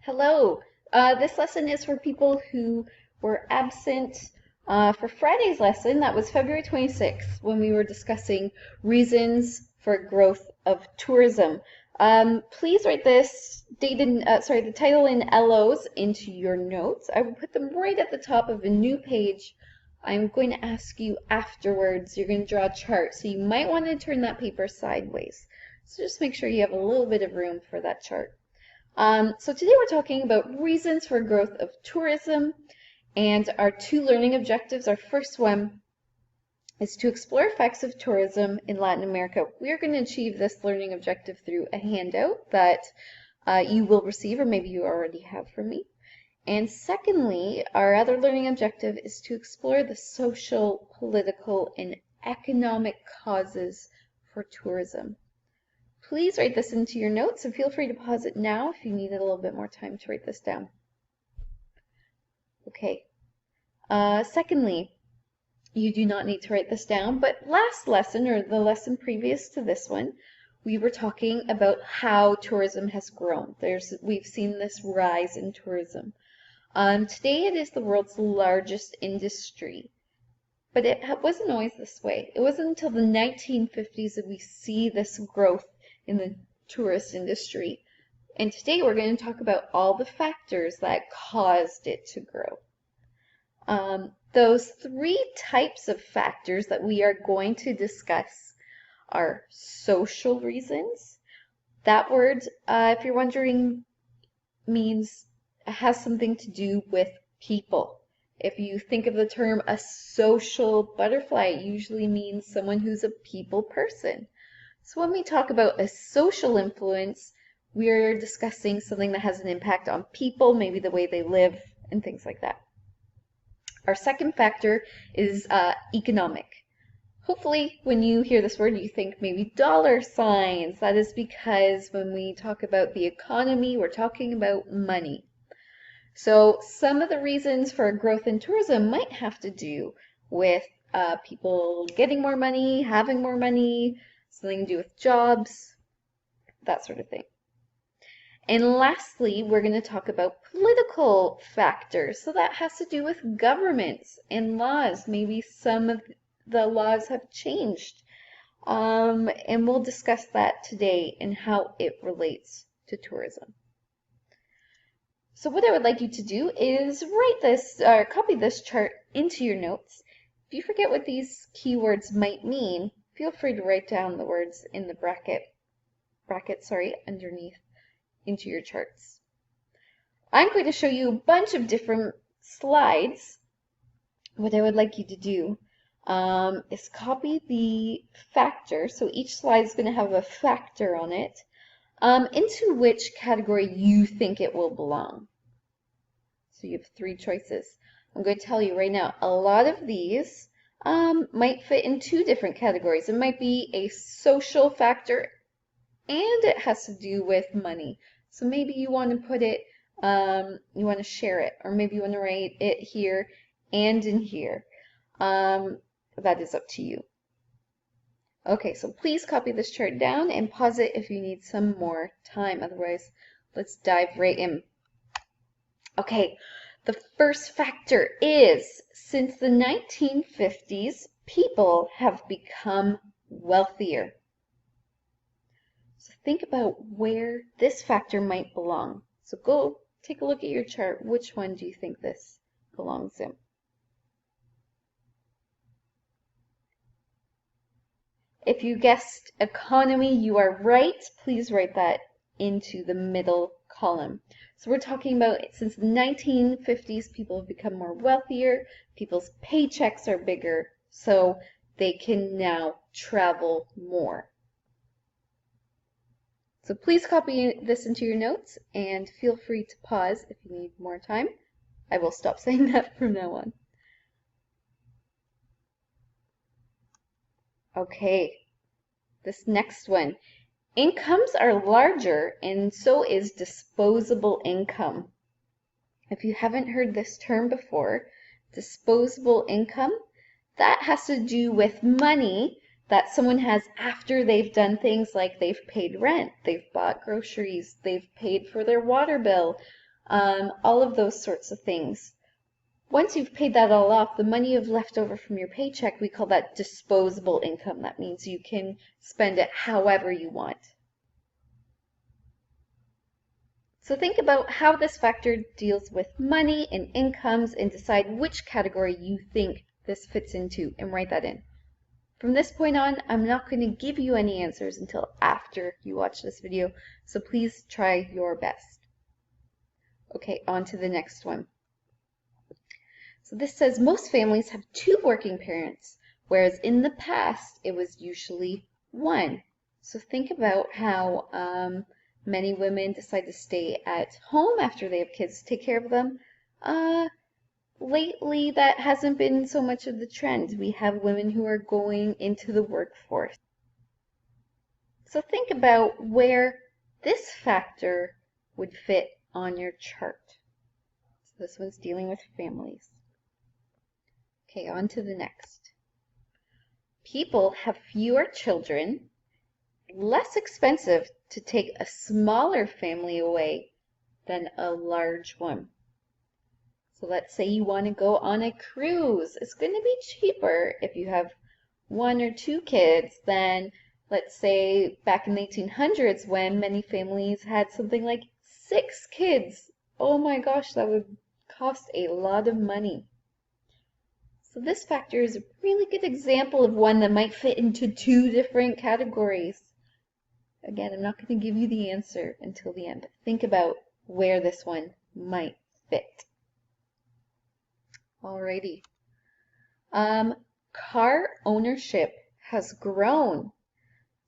Hello. This lesson is for people who were absent for Friday's lesson. That was February 26th when we were discussing reasons for growth of tourism. Please write this the title in LOs into your notes. I will put them right at the top of a new page. I'm going to ask you afterwards. You're going to draw a chart, so you might want to turn that paper sideways. So just make sure you have a little bit of room for that chart. So today we're talking about reasons for growth of tourism, and our two learning objectives. Our first one is to explore effects of tourism in Latin America. We are going to achieve this learning objective through a handout that you will receive, or maybe you already have from me. And secondly, our other learning objective is to explore the social, political, and economic causes for tourism. Please write this into your notes and feel free to pause it now if you need a little bit more time to write this down. Okay. Secondly, you do not need to write this down, but last lesson, or the lesson previous to this one, we were talking about how tourism has grown. We've seen this rise in tourism. Today it is the world's largest industry, but it wasn't always this way. It wasn't until the 1950s that we see this growth in the tourist industry. And today we're going to talk about all the factors that caused it to grow. Those three types of factors that we are going to discuss are social reasons. That word, if you're wondering, has something to do with people. If you think of the term a social butterfly, it usually means someone who's a people person. So when we talk about a social influence, we're discussing something that has an impact on people, maybe the way they live and things like that. Our second factor is economic. Hopefully when you hear this word you think maybe dollar signs. That is because when we talk about the economy, we're talking about money. So some of the reasons for growth in tourism might have to do with people getting more money, having more money, something to do with jobs, that sort of thing. And lastly, we're going to talk about political factors. So that has to do with governments and laws. Maybe some of the laws have changed. And we'll discuss that today and how it relates to tourism. So what I would like you to do is write this, or copy this chart into your notes. If you forget what these keywords might mean, feel free to write down the words in the bracket underneath into your charts. I'm going to show you a bunch of different slides. What I would like you to do is copy the factor. So each slide is going to have a factor on it, into which category you think it will belong. So you have three choices. I'm going to tell you right now, a lot of these might fit in two different categories. It might be a social factor and it has to do with money. So maybe you want to put it, you want to share it, or maybe you want to write it here and in here. That is up to you. Okay, so please copy this chart down and pause it if you need some more time. Otherwise, let's dive right in. Okay, the first factor is, since the 1950s, people have become wealthier. So think about where this factor might belong. So go take a look at your chart. Which one do you think this belongs in? If you guessed economy, you are right. Please write that into the middle column. So we're talking about since the 1950s, people have become more wealthier, people's paychecks are bigger, so they can now travel more. So please copy this into your notes and feel free to pause if you need more time. I will stop saying that from now on. Okay, this next one. Incomes are larger and so is disposable income. If you haven't heard this term before, disposable income, that has to do with money that someone has after they've done things like they've paid rent, they've bought groceries, they've paid for their water bill, all of those sorts of things. Once you've paid that all off, the money you've left over from your paycheck, we call that disposable income. That means you can spend it however you want. So think about how this factor deals with money and incomes and decide which category you think this fits into and write that in. From this point on, I'm not going to give you any answers until after you watch this video, so please try your best. Okay, on to the next one. So this says most families have 2 working parents, whereas in the past it was usually 1. So think about how many women decide to stay at home after they have kids to take care of them. Lately, that hasn't been so much of the trend. We have women who are going into the workforce. So think about where this factor would fit on your chart. So this one's dealing with families. Okay, on to the next. People have fewer children, less expensive to take a smaller family away than a large one. So let's say you want to go on a cruise. It's going to be cheaper if you have 1 or 2 kids than, let's say, back in the 1800s when many families had something like 6 kids. Oh my gosh, that would cost a lot of money. So this factor is a really good example of one that might fit into 2 different categories. Again, I'm not going to give you the answer until the end. Think about where this one might fit. Alrighty. Car ownership has grown.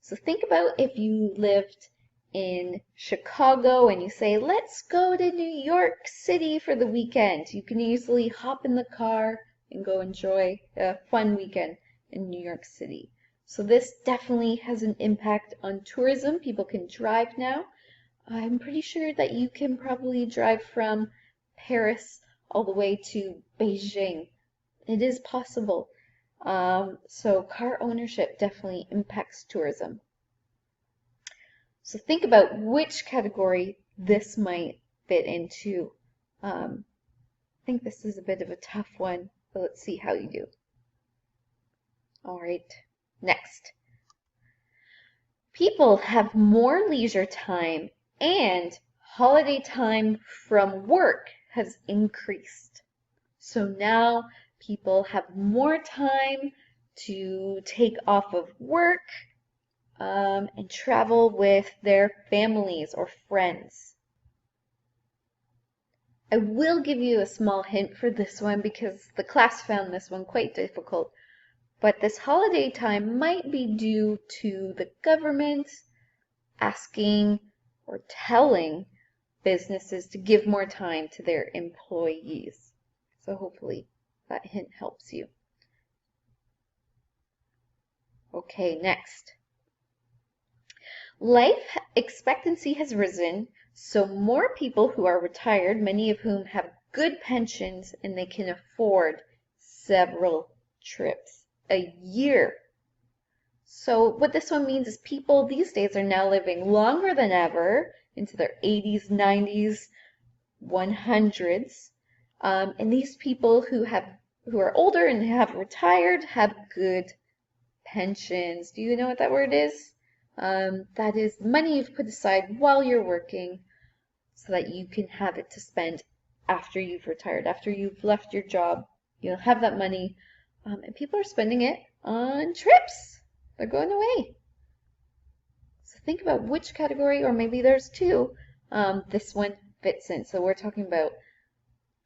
So think about if you lived in Chicago and you say, let's go to New York City for the weekend. You can easily hop in the car and go enjoy a fun weekend in New York City. So this definitely has an impact on tourism. People can drive now. I'm pretty sure that you can probably drive from Paris all the way to Beijing. It is possible. So car ownership definitely impacts tourism. So think about which category this might fit into. I think this is a bit of a tough one, but let's see how you do. All right, next. People have more leisure time and holiday time from work has increased. So now people have more time to take off of work and travel with their families or friends. I will give you a small hint for this one because the class found this one quite difficult. But this holiday time might be due to the government asking or telling businesses to give more time to their employees. So hopefully that hint helps you. Okay, next. Life expectancy has risen, so more people who are retired, many of whom have good pensions and they can afford several trips a year. So what this one means is people these days are now living longer than ever, into their 80s, 90s, 100s. And these people who are older and have retired have good pensions. Do you know what that word is? That is money you've put aside while you're working so that you can have it to spend after you've retired, after you've left your job. You'll have that money, and people are spending it on trips. They're going away. So think about which category, or maybe there's 2, this one fits in. So we're talking about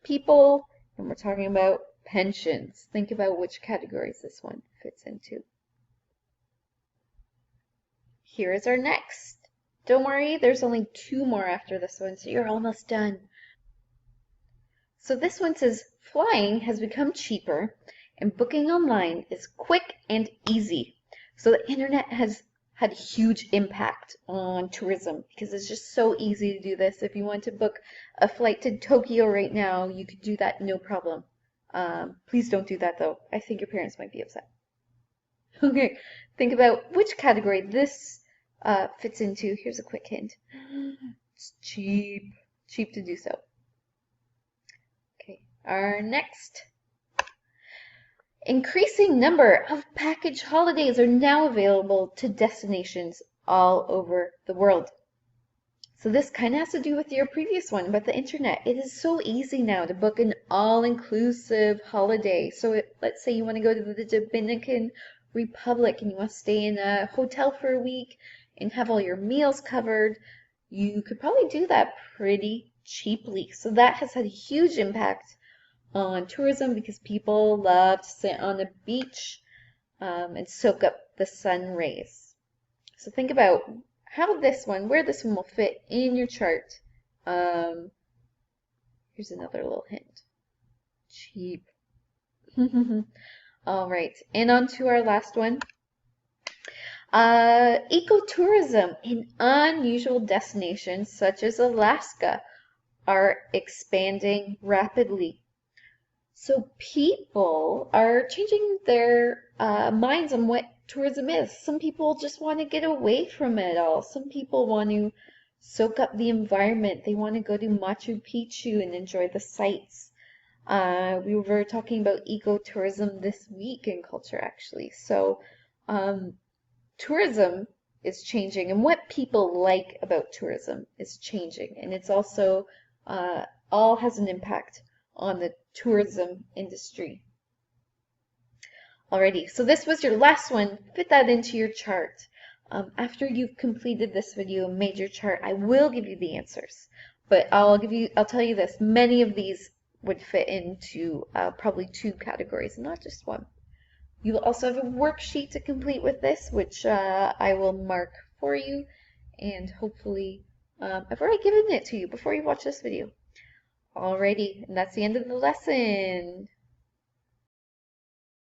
people and we're talking about pensions. Think about which categories this one fits into. Here is our next. Don't worry, there's only 2 more after this one, so you're almost done. So this one says, flying has become cheaper and booking online is quick and easy. So the internet has had a huge impact on tourism because it's just so easy to do this. If you want to book a flight to Tokyo right now, you could do that no problem. Please don't do that though. I think your parents might be upset. Okay, think about which category this fits into. Here's a quick hint. It's cheap to do so. Our next. Increasing number of package holidays are now available to destinations all over the world. So this kind of has to do with your previous one about the internet. It is so easy now to book an all-inclusive holiday. So let's say you want to go to the Dominican Republic and you want to stay in a hotel for a week and have all your meals covered. You could probably do that pretty cheaply. So that has had a huge impact on tourism because people love to sit on the beach and soak up the sun rays. So think about where this one will fit in your chart. Here's another little hint. Cheap. All right, and on to our last one. Ecotourism in unusual destinations such as Alaska are expanding rapidly. So people are changing their minds on what tourism is. Some people just want to get away from it all. Some people want to soak up the environment. They want to go to Machu Picchu and enjoy the sights. We were talking about ecotourism this week in culture, actually. So tourism is changing, and what people like about tourism is changing. And it's also all has an impact on the tourism industry. Alrighty, so this was your last one. Fit that into your chart. After you've completed this video and made your chart, I will give you the answers. But I'll tell you this, many of these would fit into probably 2 categories, not just one. You will also have a worksheet to complete with this, which I will mark for you, and hopefully I've already given it to you before you watch this video. Alrighty, and that's the end of the lesson.